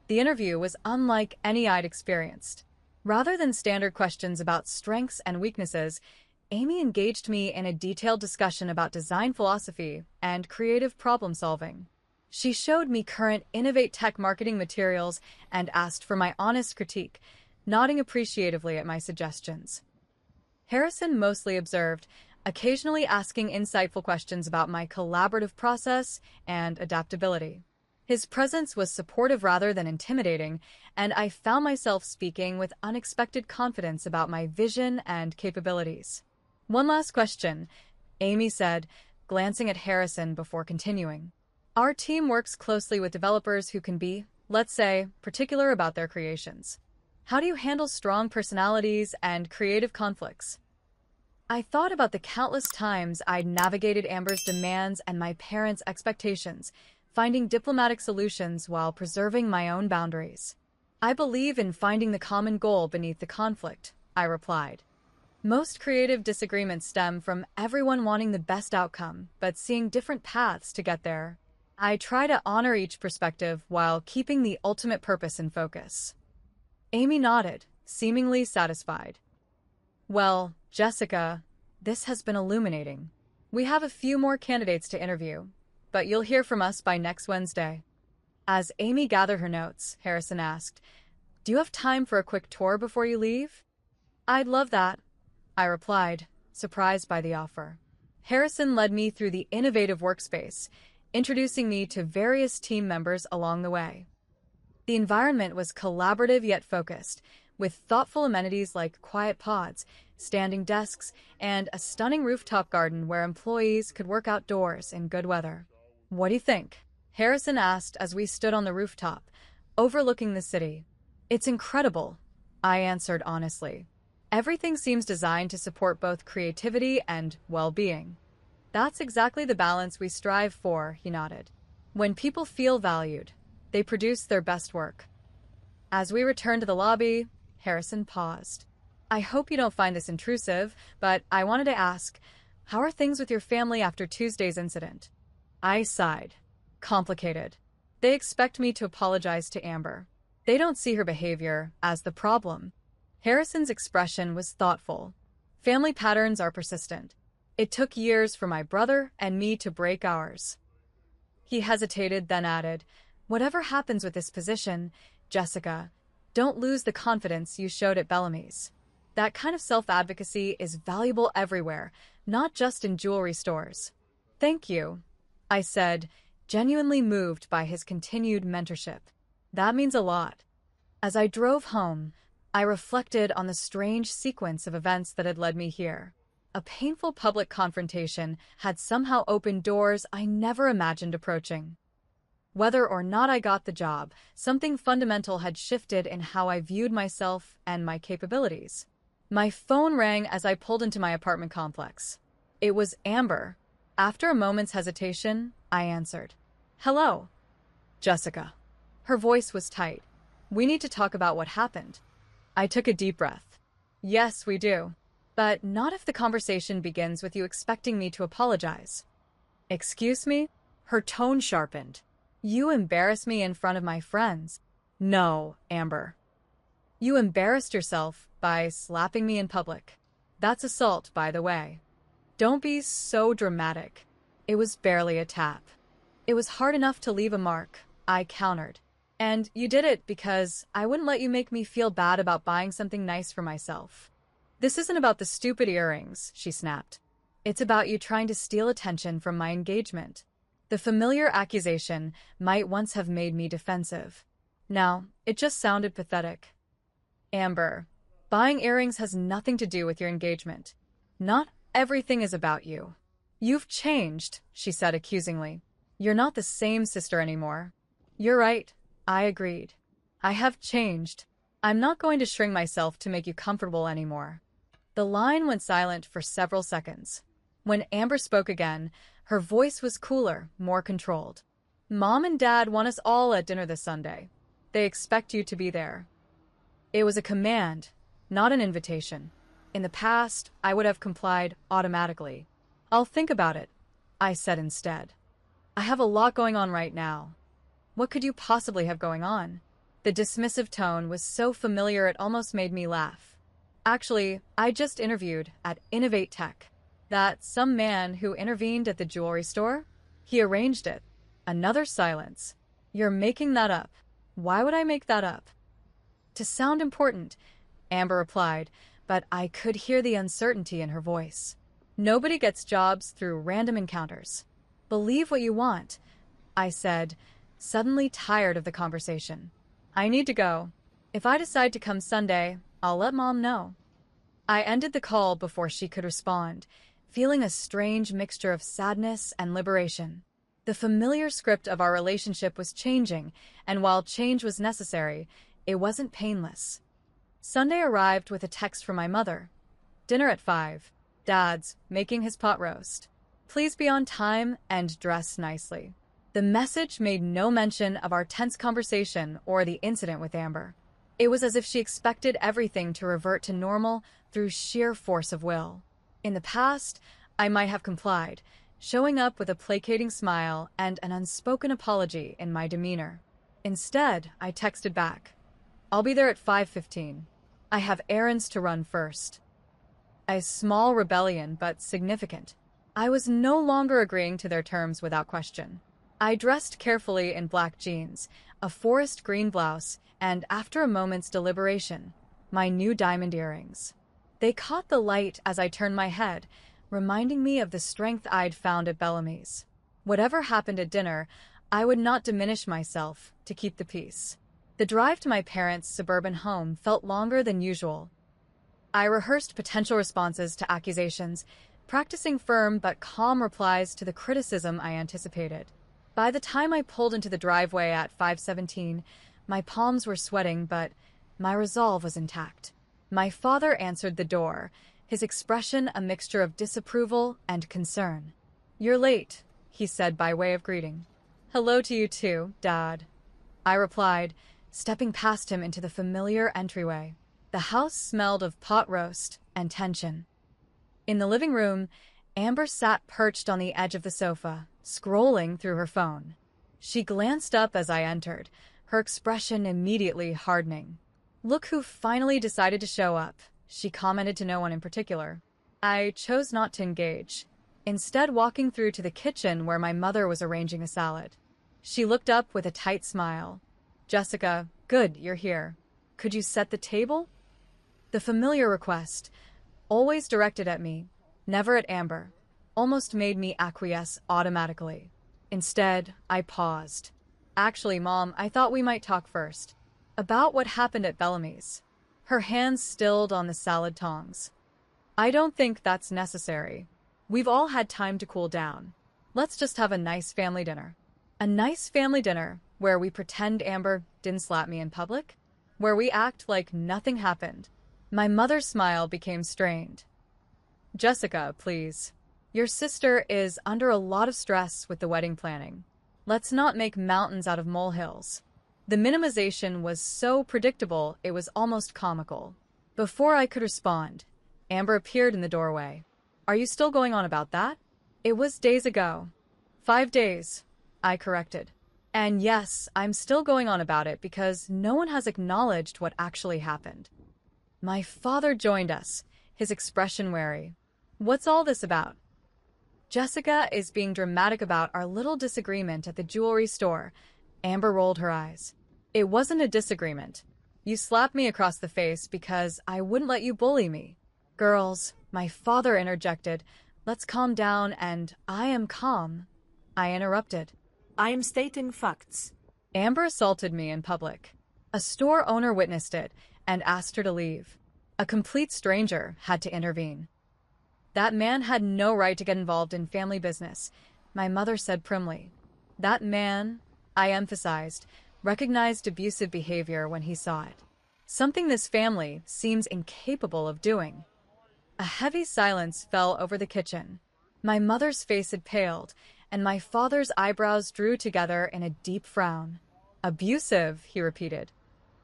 A: The interview was unlike any I'd experienced. Rather than standard questions about strengths and weaknesses, Amy engaged me in a detailed discussion about design philosophy and creative problem solving. She showed me current Innovate Tech marketing materials and asked for my honest critique, nodding appreciatively at my suggestions. Harrison mostly observed, occasionally asking insightful questions about my collaborative process and adaptability. His presence was supportive rather than intimidating, and I found myself speaking with unexpected confidence about my vision and capabilities. One last question, Amy said, glancing at Harrison before continuing. Our team works closely with developers who can be, let's say, particular about their creations. How do you handle strong personalities and creative conflicts? I thought about the countless times I'd navigated Amber's demands and my parents' expectations, finding diplomatic solutions while preserving my own boundaries. I believe in finding the common goal beneath the conflict, I replied. Most creative disagreements stem from everyone wanting the best outcome, but seeing different paths to get there. I try to honor each perspective while keeping the ultimate purpose in focus. Amy nodded, seemingly satisfied. Well, Jessica, this has been illuminating. We have a few more candidates to interview, but you'll hear from us by next Wednesday. As Amy gathered her notes, Harrison asked, "Do you have time for a quick tour before you leave?" "I'd love that," I replied, surprised by the offer. Harrison led me through the innovative workspace, introducing me to various team members along the way. The environment was collaborative yet focused, with thoughtful amenities like quiet pods, standing desks, and a stunning rooftop garden where employees could work outdoors in good weather. "What do you think?" Harrison asked as we stood on the rooftop, overlooking the city. "It's incredible," I answered honestly. "Everything seems designed to support both creativity and well-being." "That's exactly the balance we strive for," he nodded. "When people feel valued, they produce their best work." As we returned to the lobby, Harrison paused. "I hope you don't find this intrusive, but I wanted to ask, how are things with your family after Tuesday's incident?" I sighed. "Complicated. They expect me to apologize to Amber. They don't see her behavior as the problem." Harrison's expression was thoughtful. "Family patterns are persistent. It took years for my brother and me to break ours." He hesitated, then added, "Whatever happens with this position, Jessica, don't lose the confidence you showed at Bellamy's. That kind of self-advocacy is valuable everywhere, not just in jewelry stores." "Thank you," I said, genuinely moved by his continued mentorship. "That means a lot." As I drove home, I reflected on the strange sequence of events that had led me here. A painful public confrontation had somehow opened doors I never imagined approaching. Whether or not I got the job, something fundamental had shifted in how I viewed myself and my capabilities. My phone rang as I pulled into my apartment complex. It was Amber. After a moment's hesitation, I answered. "Hello." "Jessica." Her voice was tight. "We need to talk about what happened." I took a deep breath. "Yes, we do. But not if the conversation begins with you expecting me to apologize." "Excuse me?" Her tone sharpened. "You embarrass me in front of my friends." "No, Amber. You embarrassed yourself by slapping me in public. That's assault, by the way." "Don't be so dramatic. It was barely a tap." "It was hard enough to leave a mark," I countered. "And you did it because I wouldn't let you make me feel bad about buying something nice for myself." "This isn't about the stupid earrings," she snapped. "It's about you trying to steal attention from my engagement." The familiar accusation might once have made me defensive. Now, it just sounded pathetic. "Amber, buying earrings has nothing to do with your engagement. Not everything is about you." "You've changed," she said accusingly. "You're not the same sister anymore." "You're right," I agreed. "I have changed. I'm not going to shrink myself to make you comfortable anymore." The line went silent for several seconds. When Amber spoke again, her voice was cooler, more controlled. "Mom and Dad want us all at dinner this Sunday. They expect you to be there." It was a command, not an invitation. In the past, I would have complied automatically. "I'll think about it," I said instead. "I have a lot going on right now." "What could you possibly have going on?" The dismissive tone was so familiar it almost made me laugh. "Actually, I just interviewed at Innovate Tech. That some man who intervened at the jewelry store? He arranged it." Another silence. "You're making that up." "Why would I make that up?" "To sound important," Amber replied, but I could hear the uncertainty in her voice. "Nobody gets jobs through random encounters." "Believe what you want," I said, suddenly tired of the conversation. I need to go. If I decide to come Sunday, I'll let Mom know. I ended the call before she could respond, feeling a strange mixture of sadness and liberation. The familiar script of our relationship was changing, and while change was necessary, it wasn't painless. Sunday arrived with a text from my mother. Dinner at 5. Dad's making his pot roast. Please be on time and dress nicely. The message made no mention of our tense conversation or the incident with Amber. It was as if she expected everything to revert to normal through sheer force of will. In the past, I might have complied, showing up with a placating smile and an unspoken apology in my demeanor. Instead, I texted back, I'll be there at 5:15. I have errands to run first. A small rebellion, but significant. I was no longer agreeing to their terms without question. I dressed carefully in black jeans, a forest green blouse, and after a moment's deliberation, my new diamond earrings. They caught the light as I turned my head, reminding me of the strength I'd found at Bellamy's. Whatever happened at dinner, I would not diminish myself to keep the peace. The drive to my parents' suburban home felt longer than usual. I rehearsed potential responses to accusations, practicing firm but calm replies to the criticism I anticipated. By the time I pulled into the driveway at 5:17, my palms were sweating, but my resolve was intact. My father answered the door, his expression a mixture of disapproval and concern. You're late, he said by way of greeting. Hello to you too, Dad, I replied, stepping past him into the familiar entryway. The house smelled of pot roast and tension. In the living room, Amber sat perched on the edge of the sofa, scrolling through her phone. She glanced up as I entered, her expression immediately hardening. Look who finally decided to show up, she commented to no one in particular. I chose not to engage, instead walking through to the kitchen where my mother was arranging a salad. She looked up with a tight smile. Jessica, good, you're here. Could you set the table? The familiar request, always directed at me, never at Amber, almost made me acquiesce automatically. Instead, I paused. Actually, Mom, I thought we might talk first. About what happened at Bellamy's. Her hands stilled on the salad tongs. I don't think that's necessary. We've all had time to cool down. Let's just have a nice family dinner. A nice family dinner where we pretend Amber didn't slap me in public? Where we act like nothing happened? My mother's smile became strained. Jessica, please. Your sister is under a lot of stress with the wedding planning. Let's not make mountains out of molehills. The minimization was so predictable it was almost comical. Before I could respond, Amber appeared in the doorway. Are you still going on about that? It was days ago. 5 days, I corrected. And yes, I'm still going on about it because no one has acknowledged what actually happened. My father joined us, his expression wary. What's all this about? Jessica is being dramatic about our little disagreement at the jewelry store. Amber rolled her eyes. It wasn't a disagreement. You slapped me across the face because I wouldn't let you bully me. Girls, my father interjected. Let's calm down, and I am calm. I interrupted.
B: I am stating facts.
A: Amber assaulted me in public. A store owner witnessed it and asked her to leave. A complete stranger had to intervene. That man had no right to get involved in family business, my mother said primly. That man, I emphasized, recognized abusive behavior when he saw it. Something this family seems incapable of doing. A heavy silence fell over the kitchen. My mother's face had paled, and my father's eyebrows drew together in a deep frown. Abusive, he repeated.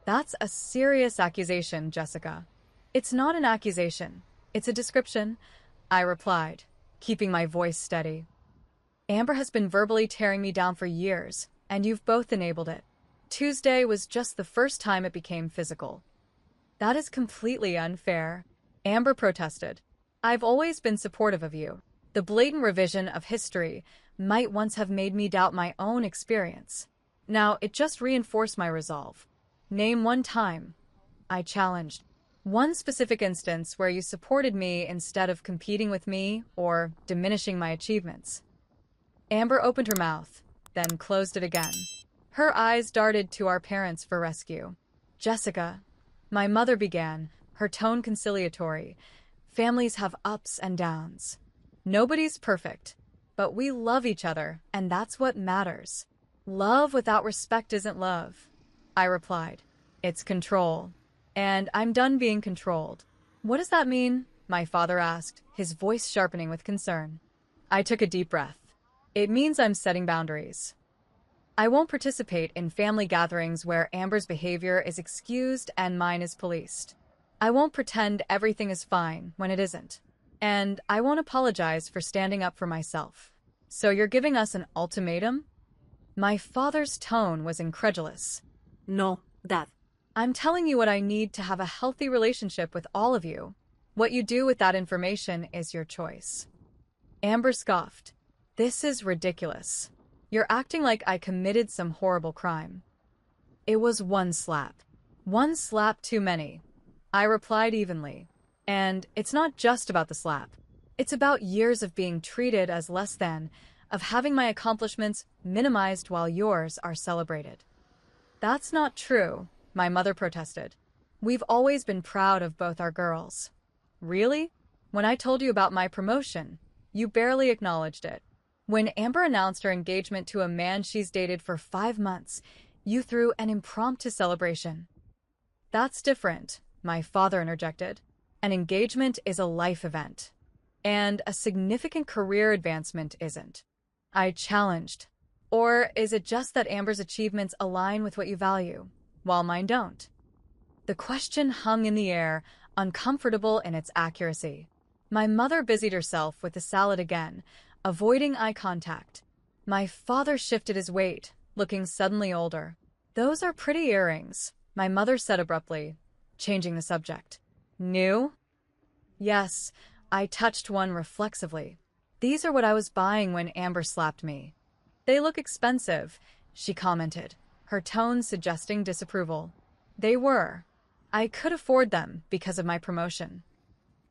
A: That's a serious accusation, Jessica. It's not an accusation. It's a description, I replied, keeping my voice steady. Amber has been verbally tearing me down for years, and you've both enabled it. Tuesday was just the first time it became physical. That is completely unfair, Amber protested. I've always been supportive of you. The blatant revision of history might once have made me doubt my own experience. Now, it just reinforced my resolve. Name one time, I challenged. One specific instance where you supported me instead of competing with me or diminishing my achievements. Amber opened her mouth, then closed it again. Her eyes darted to our parents for rescue. Jessica, my mother began, her tone conciliatory. Families have ups and downs. Nobody's perfect, but we love each other, and that's what matters. Love without respect isn't love, I replied. It's control. And I'm done being controlled. What does that mean? My father asked, his voice sharpening with concern. I took a deep breath. It means I'm setting boundaries. I won't participate in family gatherings where Amber's behavior is excused and mine is policed. I won't pretend everything is fine when it isn't. And I won't apologize for standing up for myself. So you're giving us an ultimatum? My father's tone was incredulous.
B: No, Dad.
A: I'm telling you what I need to have a healthy relationship with all of you. What you do with that information is your choice. Amber scoffed. This is ridiculous. You're acting like I committed some horrible crime. It was one slap. One slap too many. I replied evenly. And it's not just about the slap. It's about years of being treated as less than, of having my accomplishments minimized while yours are celebrated. That's not true, my mother protested. We've always been proud of both our girls. Really? When I told you about my promotion, you barely acknowledged it. When Amber announced her engagement to a man she's dated for 5 months, you threw an impromptu celebration. That's different, my father interjected. An engagement is a life event. And a significant career advancement isn't. I challenged. Or is it just that Amber's achievements align with what you value, while mine don't? The question hung in the air, uncomfortable in its accuracy. My mother busied herself with the salad again, avoiding eye contact. My father shifted his weight, looking suddenly older. Those are pretty earrings, my mother said abruptly, changing the subject. New? Yes, I touched one reflexively. These are what I was buying when Amber slapped me. They look expensive, she commented, her tone suggesting disapproval. They were. I could afford them because of my promotion.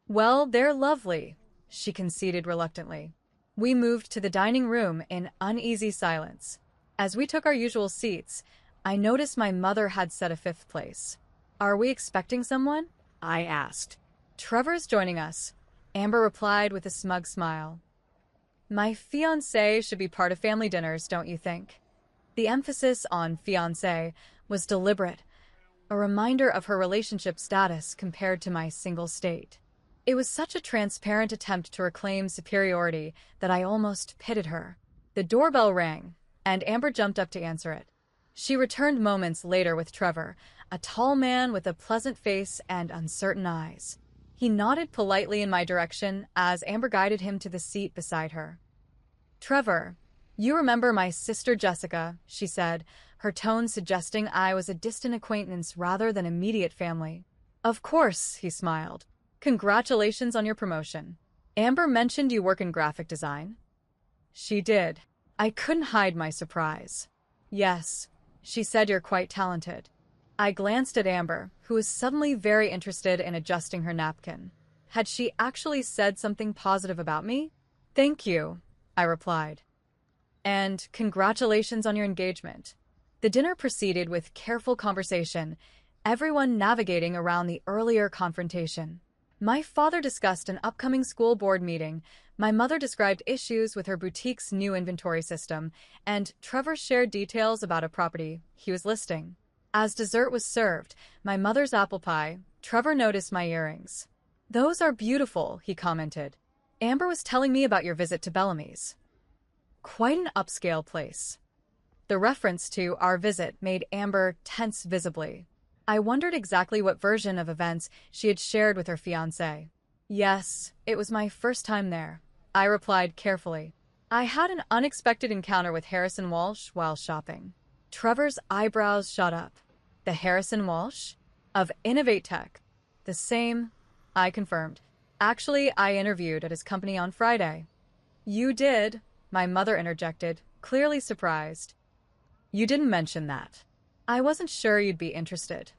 A: Well, they're lovely, she conceded reluctantly. We moved to the dining room in uneasy silence. As we took our usual seats, I noticed my mother had set a fifth place. Are we expecting someone? I asked. Trevor's joining us, Amber replied with a smug smile. My fiancé should be part of family dinners, don't you think? The emphasis on fiancé was deliberate, a reminder of her relationship status compared to my single state. It was such a transparent attempt to reclaim superiority that I almost pitted her. The doorbell rang, and Amber jumped up to answer it. She returned moments later with Trevor, a tall man with a pleasant face and uncertain eyes. He nodded politely in my direction as Amber guided him to the seat beside her. Trevor, you remember my sister Jessica, she said, her tone suggesting I was a distant acquaintance rather than immediate family. Of course, he smiled. Congratulations on your promotion. Amber mentioned you work in graphic design. She did. I couldn't hide my surprise. Yes, she said you're quite talented. I glanced at Amber, who was suddenly very interested in adjusting her napkin. Had she actually said something positive about me? Thank you, I replied. And congratulations on your engagement. The dinner proceeded with careful conversation, everyone navigating around the earlier confrontation. My father discussed an upcoming school board meeting, my mother described issues with her boutique's new inventory system, and Trevor shared details about a property he was listing. As dessert was served, my mother's apple pie, Trevor noticed my earrings. Those are beautiful, he commented. Amber was telling me about your visit to Bellamy's. Quite an upscale place. The reference to our visit made Amber tense visibly. I wondered exactly what version of events she had shared with her fiancé. Yes, it was my first time there, I replied carefully. I had an unexpected encounter with Harrison Walsh while shopping. Trevor's eyebrows shot up. The Harrison Walsh? Of Innovate Tech. The same, I confirmed. Actually, I interviewed at his company on Friday. You did, my mother interjected, clearly surprised. You didn't mention that. I wasn't sure you'd be interested.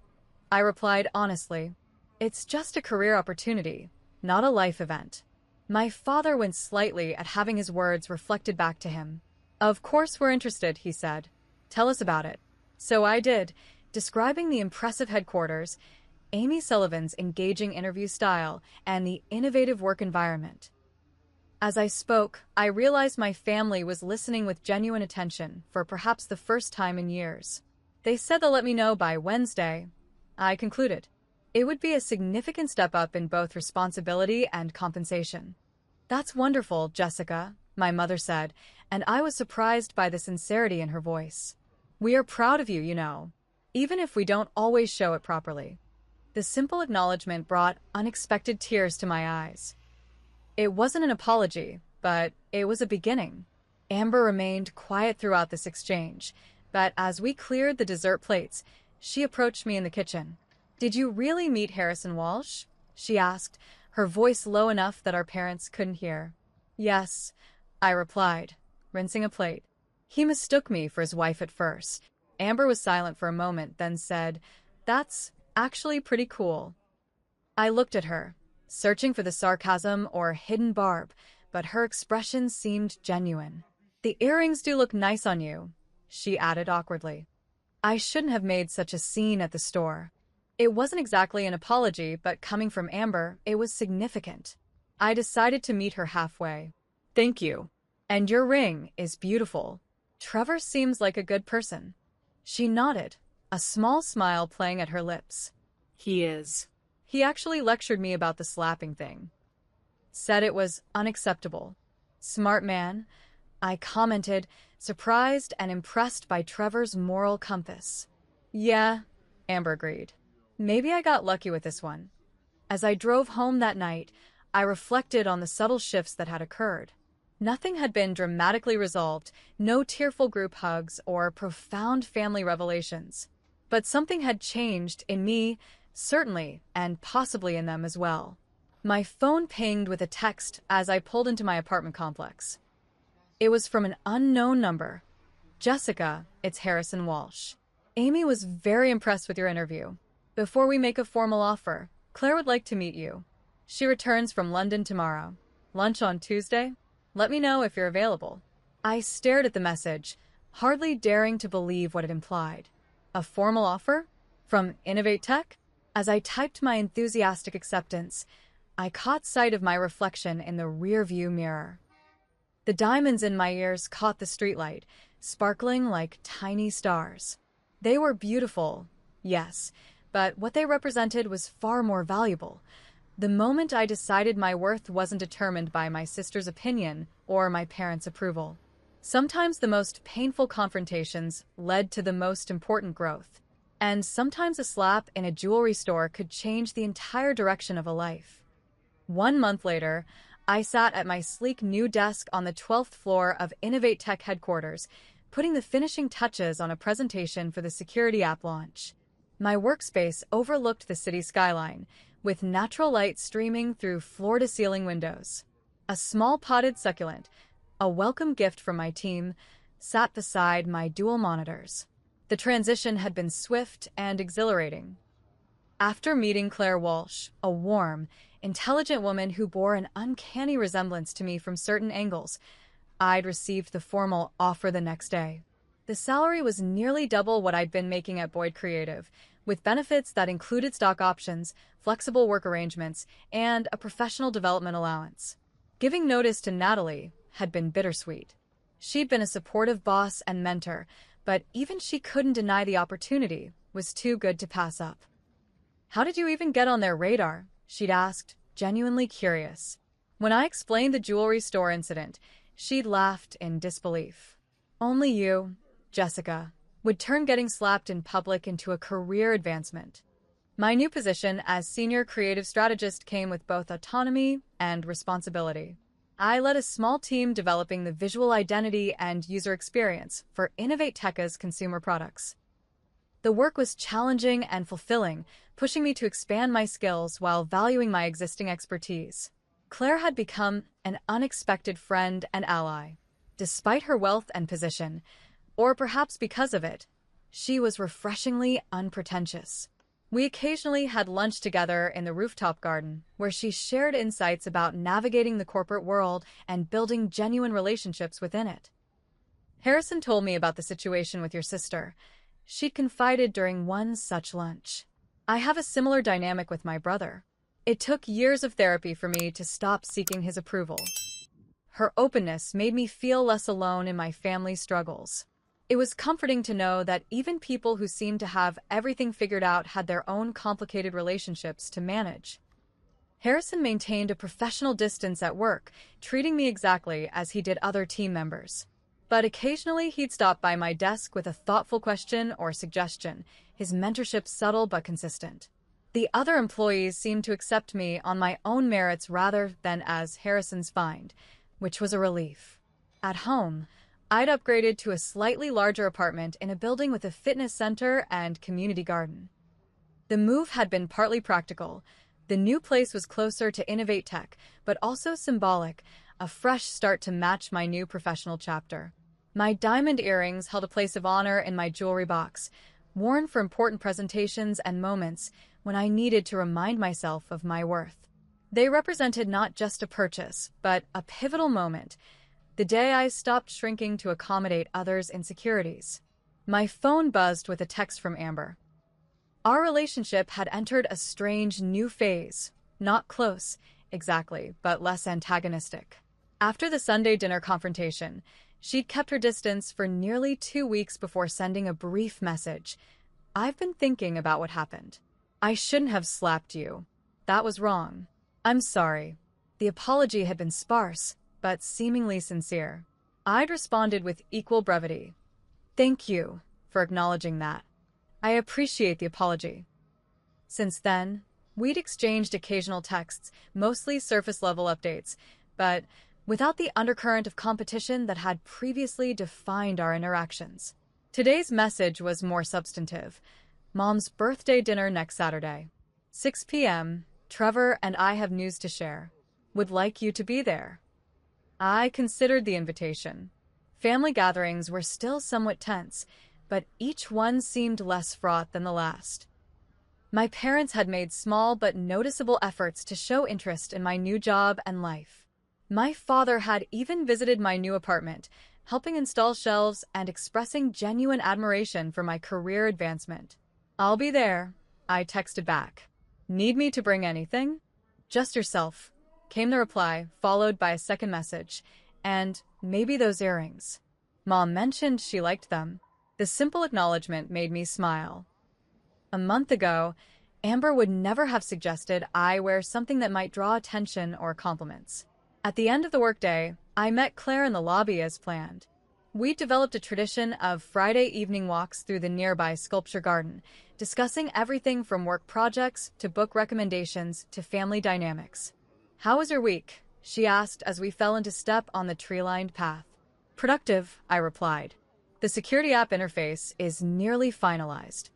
A: I replied honestly. It's just a career opportunity, not a life event. My father winced slightly at having his words reflected back to him. Of course we're interested, he said. Tell us about it. So I did, describing the impressive headquarters, Amy Sullivan's engaging interview style, and the innovative work environment. As I spoke, I realized my family was listening with genuine attention for perhaps the first time in years. They said they'll let me know by Wednesday. I concluded. It would be a significant step up in both responsibility and compensation. That's wonderful, Jessica, my mother said, and I was surprised by the sincerity in her voice. We are proud of you, you know, even if we don't always show it properly. The simple acknowledgement brought unexpected tears to my eyes. It wasn't an apology, but it was a beginning. Amber remained quiet throughout this exchange, but as we cleared the dessert plates, she approached me in the kitchen. "Did you really meet Harrison Walsh?" she asked, her voice low enough that our parents couldn't hear. "Yes," I replied, rinsing a plate. "He mistook me for his wife at first." Amber was silent for a moment, then said, "That's actually pretty cool." I looked at her, searching for the sarcasm or hidden barb, but her expression seemed genuine. "The earrings do look nice on you," she added awkwardly. I shouldn't have made such a scene at the store. It wasn't exactly an apology, but coming from Amber, it was significant. I decided to meet her halfway. "Thank you. And your ring is beautiful. Trevor seems like a good person." She nodded, a small smile playing at her lips.
B: He is.
A: He actually lectured me about the slapping thing. Said it was unacceptable. "Smart man," I commented, surprised and impressed by Trevor's moral compass. "Yeah," Amber agreed. "Maybe I got lucky with this one." As I drove home that night, I reflected on the subtle shifts that had occurred. Nothing had been dramatically resolved, no tearful group hugs or profound family revelations. But something had changed in me, certainly, and possibly in them as well. My phone pinged with a text as I pulled into my apartment complex. It was from an unknown number. "Jessica, it's Harrison Walsh. Amy was very impressed with your interview. Before we make a formal offer, Claire would like to meet you. She returns from London tomorrow. Lunch on Tuesday? Let me know if you're available." I stared at the message, hardly daring to believe what it implied. A formal offer? From Innovate Tech? As I typed my enthusiastic acceptance, I caught sight of my reflection in the rearview mirror. The diamonds in my ears caught the streetlight, sparkling like tiny stars. They were beautiful, yes, but what they represented was far more valuable. The moment I decided my worth wasn't determined by my sister's opinion or my parents' approval. Sometimes the most painful confrontations led to the most important growth. And sometimes a slap in a jewelry store could change the entire direction of a life. 1 month later, I sat at my sleek new desk on the 12th floor of Innovate Tech headquarters, putting the finishing touches on a presentation for the security app launch. My workspace overlooked the city skyline, with natural light streaming through floor-to-ceiling windows. A small potted succulent, a welcome gift from my team, sat beside my dual monitors. The transition had been swift and exhilarating. After meeting Claire Walsh, a warm, intelligent woman who bore an uncanny resemblance to me from certain angles, I'd received the formal offer the next day. The salary was nearly double what I'd been making at Boyd Creative, with benefits that included stock options, flexible work arrangements, and a professional development allowance. Giving notice to Natalie had been bittersweet. She'd been a supportive boss and mentor, but even she couldn't deny the opportunity was too good to pass up. "How did you even get on their radar?" she'd asked, genuinely curious. When I explained the jewelry store incident, she'd laughed in disbelief. "Only you, Jessica, would turn getting slapped in public into a career advancement." My new position as senior creative strategist came with both autonomy and responsibility. I led a small team developing the visual identity and user experience for Innovate Tech's consumer products. The work was challenging and fulfilling, pushing me to expand my skills while valuing my existing expertise. Claire had become an unexpected friend and ally. Despite her wealth and position, or perhaps because of it, she was refreshingly unpretentious. We occasionally had lunch together in the rooftop garden, where she shared insights about navigating the corporate world and building genuine relationships within it. Harrison told me about the situation with your sister. She'd confided during one such lunch. I have a similar dynamic with my brother. It took years of therapy for me to stop seeking his approval. Her openness made me feel less alone in my family's struggles. It was comforting to know that even people who seemed to have everything figured out had their own complicated relationships to manage. Harrison maintained a professional distance at work, treating me exactly as he did other team members. But occasionally he'd stop by my desk with a thoughtful question or suggestion, his mentorship subtle but consistent. The other employees seemed to accept me on my own merits rather than as Harrison's find, which was a relief. At home, I'd upgraded to a slightly larger apartment in a building with a fitness center and community garden. The move had been partly practical. The new place was closer to Innovate Tech, but also symbolic, a fresh start to match my new professional chapter. My diamond earrings held a place of honor in my jewelry box, worn for important presentations and moments when I needed to remind myself of my worth. They represented not just a purchase, but a pivotal moment, the day I stopped shrinking to accommodate others' insecurities. My phone buzzed with a text from Amber. Our relationship had entered a strange new phase, not close, exactly, but less antagonistic. After the Sunday dinner confrontation, she'd kept her distance for nearly 2 weeks before sending a brief message. I've been thinking about what happened. I shouldn't have slapped you. That was wrong. I'm sorry. The apology had been sparse, but seemingly sincere. I'd responded with equal brevity. Thank you for acknowledging that. I appreciate the apology. Since then, we'd exchanged occasional texts, mostly surface-level updates, but without the undercurrent of competition that had previously defined our interactions. Today's message was more substantive. Mom's birthday dinner next Saturday. 6 p.m. Trevor and I have news to share. Would like you to be there. I considered the invitation. Family gatherings were still somewhat tense, but each one seemed less fraught than the last. My parents had made small but noticeable efforts to show interest in my new job and life. My father had even visited my new apartment, helping install shelves and expressing genuine admiration for my career advancement. I'll be there, I texted back. Need me to bring anything? Just yourself, came the reply, followed by a second message, and maybe those earrings. Mom mentioned she liked them. The simple acknowledgement made me smile. A month ago, Amber would never have suggested I wear something that might draw attention or compliments. At the end of the workday, I met Claire in the lobby as planned. We developed a tradition of Friday evening walks through the nearby sculpture garden, discussing everything from work projects to book recommendations to family dynamics. How was your week? She asked as we fell into step on the tree-lined path. Productive, I replied. The security app interface is nearly finalized.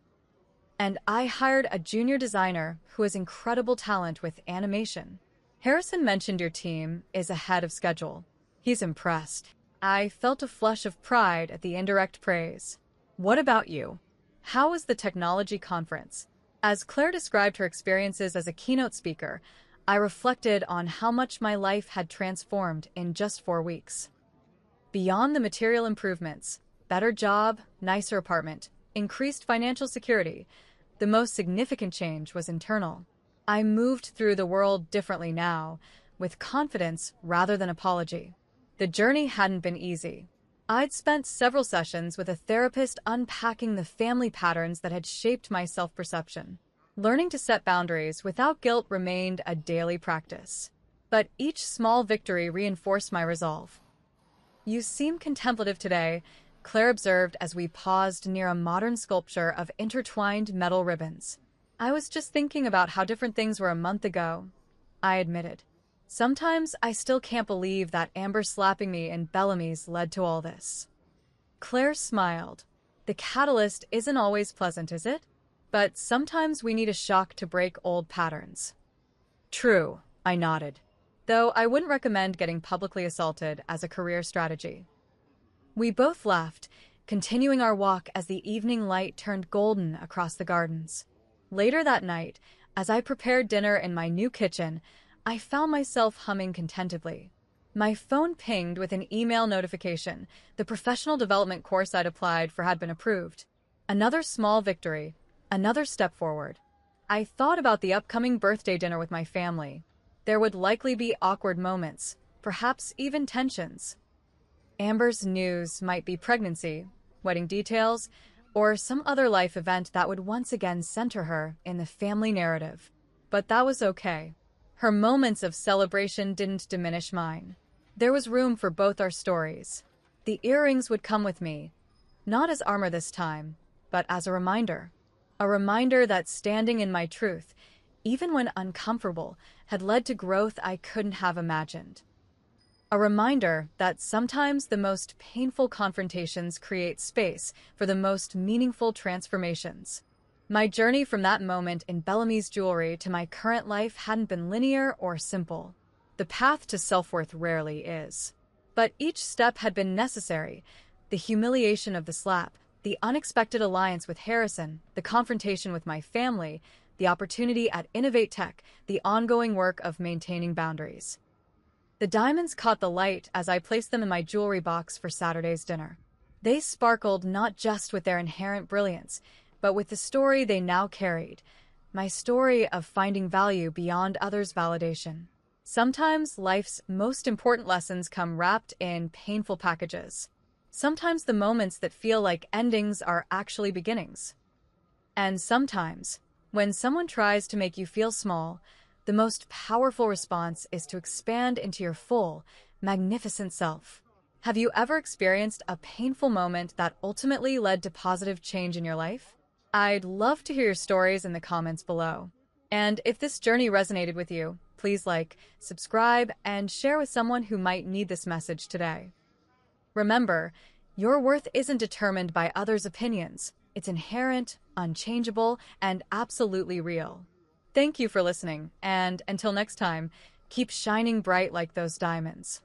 A: And I hired a junior designer who has incredible talent with animation. Harrison mentioned your team is ahead of schedule. He's impressed. I felt a flush of pride at the indirect praise. What about you? How was the technology conference? As Claire described her experiences as a keynote speaker, I reflected on how much my life had transformed in just 4 weeks. Beyond the material improvements, better job, nicer apartment, increased financial security, the most significant change was internal. I moved through the world differently now, with confidence rather than apology. The journey hadn't been easy. I'd spent several sessions with a therapist unpacking the family patterns that had shaped my self-perception. Learning to set boundaries without guilt remained a daily practice. But each small victory reinforced my resolve. You seem contemplative today, Claire observed as we paused near a modern sculpture of intertwined metal ribbons. I was just thinking about how different things were a month ago, I admitted. Sometimes I still can't believe that Amber slapping me in Bellamy's led to all this. Claire smiled. The catalyst isn't always pleasant, is it? But sometimes we need a shock to break old patterns. True, I nodded. Though I wouldn't recommend getting publicly assaulted as a career strategy. We both laughed, continuing our walk as the evening light turned golden across the gardens. Later that night, as I prepared dinner in my new kitchen, I found myself humming contentedly. My phone pinged with an email notification. The professional development course I'd applied for had been approved. Another small victory, another step forward. I thought about the upcoming birthday dinner with my family. There would likely be awkward moments, perhaps even tensions. Amber's news might be pregnancy, wedding details, or some other life event that would once again center her in the family narrative. But that was okay. Her moments of celebration didn't diminish mine. There was room for both our stories. The earrings would come with me, not as armor this time, but as a reminder. A reminder that standing in my truth, even when uncomfortable, had led to growth I couldn't have imagined. A reminder that sometimes the most painful confrontations create space for the most meaningful transformations. My journey from that moment in Bellamy's jewelry to my current life hadn't been linear or simple. The path to self-worth rarely is. But each step had been necessary. The humiliation of the slap, the unexpected alliance with Harrison, the confrontation with my family, the opportunity at Innovate Tech, the ongoing work of maintaining boundaries. The diamonds caught the light as I placed them in my jewelry box for Saturday's dinner. They sparkled not just with their inherent brilliance, but with the story they now carried, my story of finding value beyond others' validation. Sometimes life's most important lessons come wrapped in painful packages. Sometimes the moments that feel like endings are actually beginnings. And sometimes, when someone tries to make you feel small, the most powerful response is to expand into your full, magnificent self. Have you ever experienced a painful moment that ultimately led to positive change in your life? I'd love to hear your stories in the comments below. And if this journey resonated with you, please like, subscribe, and share with someone who might need this message today. Remember, your worth isn't determined by others' opinions. It's inherent, unchangeable, and absolutely real. Thank you for listening, and until next time, keep shining bright like those diamonds.